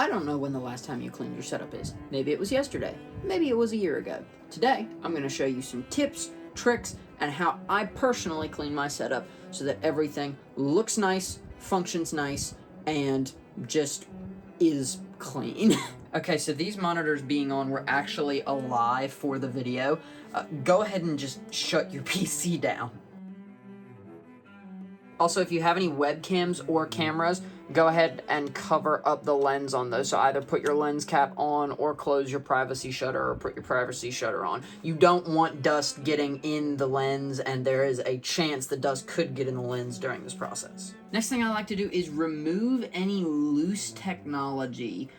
I don't know when the last time you cleaned your setup is. Maybe it was yesterday. Maybe it was a year ago. Today, I'm going to show you some tips, tricks, and how I personally clean my setup so that everything looks nice, functions nice, and just is clean. Okay, so these monitors being on were actually alive for the video. Go ahead and just shut your PC down. Also, if you have any webcams or cameras, go ahead and cover up the lens on those. So either put your lens cap on or close your privacy shutter or put your privacy shutter on. You don't want dust getting in the lens, and there is a chance the dust could get in the lens during this process. Next thing I like to do is remove any loose technology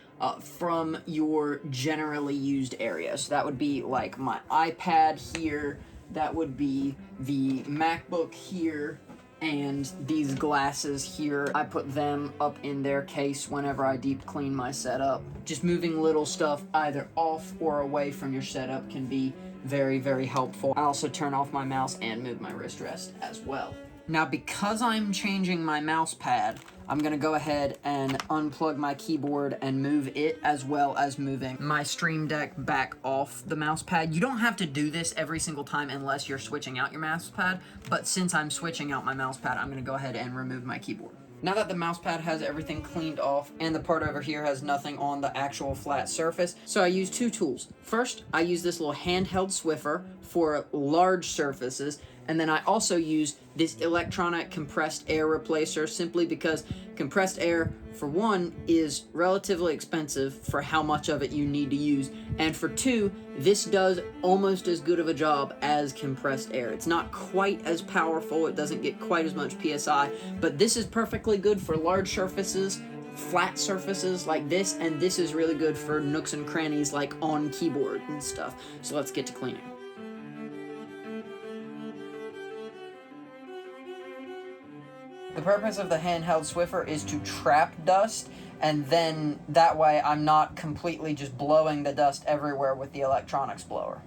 from your generally used area. So that would be like my iPad here, that would be the MacBook here, and these glasses here. I put them up in their case whenever I deep clean my setup. Just moving little stuff either off or away from your setup can be very, very helpful. I also turn off my mouse and move my wrist rest as well. Now, because I'm changing my mouse pad, I'm gonna go ahead and unplug my keyboard and move it, as well as moving my Stream Deck back off the mouse pad. You don't have to do this every single time unless you're switching out your mouse pad, but since I'm switching out my mouse pad, I'm gonna go ahead and remove my keyboard. Now that the mouse pad has everything cleaned off and the part over here has nothing on the actual flat surface, so I use two tools. First, I use this little handheld Swiffer for large surfaces, and then I also use this electronic compressed air replacer simply because compressed air, for one, is relatively expensive for how much of it you need to use, and for two, this does almost as good of a job as compressed air. It's not quite as powerful, it doesn't get quite as much PSI, but this is perfectly good for large surfaces, flat surfaces like this, and this is really good for nooks and crannies like on keyboard and stuff. So let's get to cleaning. The purpose of the handheld Swiffer is to trap dust, and then that way I'm not completely just blowing the dust everywhere with the electronics blower.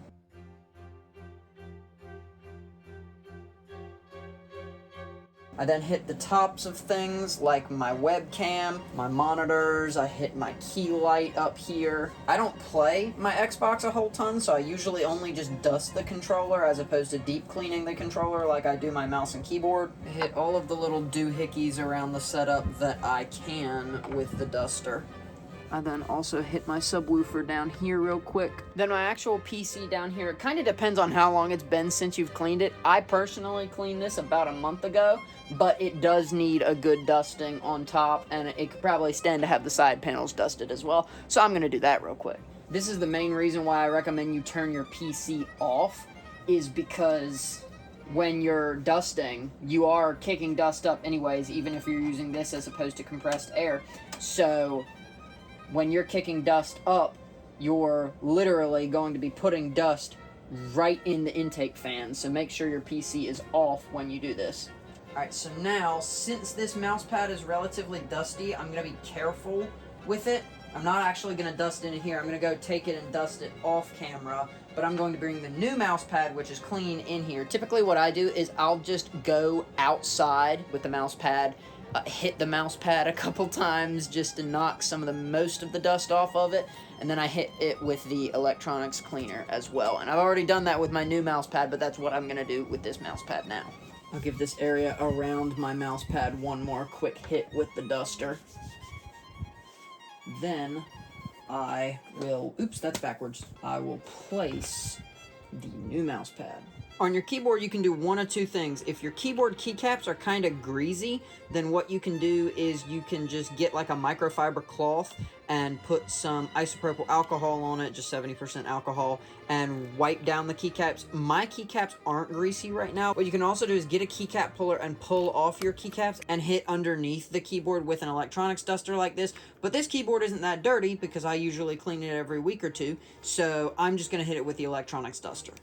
I then hit the tops of things like my webcam, my monitors, I hit my key light up here. I don't play my Xbox a whole ton, so I usually only just dust the controller as opposed to deep cleaning the controller like I do my mouse and keyboard. I hit all of the little doohickeys around the setup that I can with the duster. I then also hit my subwoofer down here real quick. Then my actual PC down here, it kind of depends on how long it's been since you've cleaned it. I personally cleaned this about a month ago, but it does need a good dusting on top, and it could probably stand to have the side panels dusted as well, so I'm gonna do that real quick. This is the main reason why I recommend you turn your PC off, is because when you're dusting, you are kicking dust up anyways, even if you're using this as opposed to compressed air. So when you're kicking dust up, you're literally going to be putting dust right in the intake fan, so make sure your PC is off when you do this. Alright, so now, since this mouse pad is relatively dusty, I'm going to be careful with it. I'm not actually going to dust in here. I'm going to go take it and dust it off camera, but I'm going to bring the new mouse pad, which is clean, in here. Typically what I do is I'll just go outside with the mouse pad, hit the mouse pad a couple times just to knock most of the dust off of it, and then I hit it with the electronics cleaner as well. And I've already done that with my new mouse pad, but that's what I'm going to do with this mouse pad now. I'll give this area around my mouse pad one more quick hit with the duster. Then I will, oops, that's backwards. I will place the new mouse pad. On your keyboard, you can do one of two things. If your keyboard keycaps are kind of greasy, then what you can do is you can just get like a microfiber cloth and put some isopropyl alcohol on it, just 70% alcohol, and wipe down the keycaps. My keycaps aren't greasy right now. What you can also do is get a keycap puller and pull off your keycaps and hit underneath the keyboard with an electronics duster like this. But this keyboard isn't that dirty because I usually clean it every week or two, so I'm just going to hit it with the electronics duster.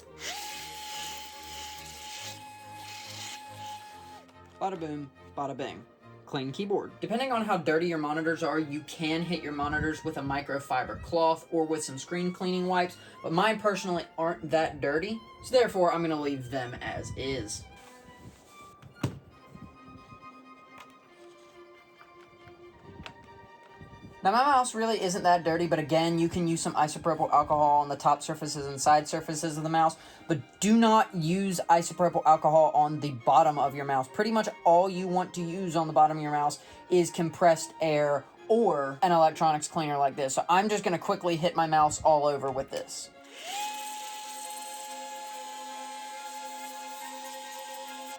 Bada boom, bada bing. Clean keyboard. Depending on how dirty your monitors are, you can hit your monitors with a microfiber cloth or with some screen cleaning wipes, but mine personally aren't that dirty, so therefore I'm going to leave them as is. Now my mouse really isn't that dirty, but again, you can use some isopropyl alcohol on the top surfaces and side surfaces of the mouse, but do not use isopropyl alcohol on the bottom of your mouse. Pretty much all you want to use on the bottom of your mouse is compressed air or an electronics cleaner like this. So I'm just going to quickly hit my mouse all over with this.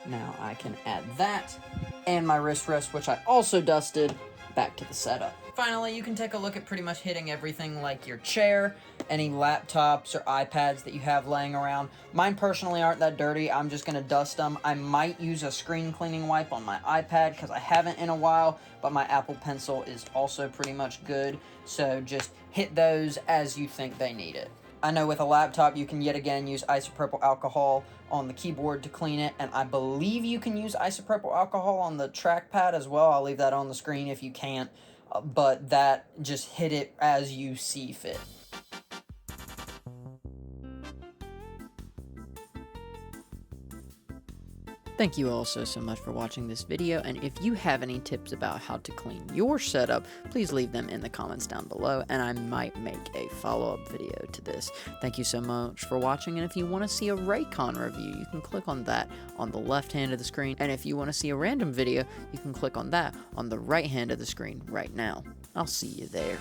Now I can add that and my wrist rest, which I also dusted, back to the setup. Finally, you can take a look at pretty much hitting everything like your chair, any laptops or iPads that you have laying around. Mine personally aren't that dirty. I'm just going to dust them. I might use a screen cleaning wipe on my iPad because I haven't in a while, but my Apple Pencil is also pretty much good. So just hit those as you think they need it. I know with a laptop you can yet again use isopropyl alcohol on the keyboard to clean it, and I believe you can use isopropyl alcohol on the trackpad as well. I'll leave that on the screen if you can't, but that, just hit it as you see fit. Thank you all so much for watching this video, and if you have any tips about how to clean your setup, please leave them in the comments down below, and I might make a follow-up video to this. Thank you so much for watching, and if you want to see a Raycon review, you can click on that on the left hand of the screen, and if you want to see a random video, you can click on that on the right hand of the screen right now. I'll see you there.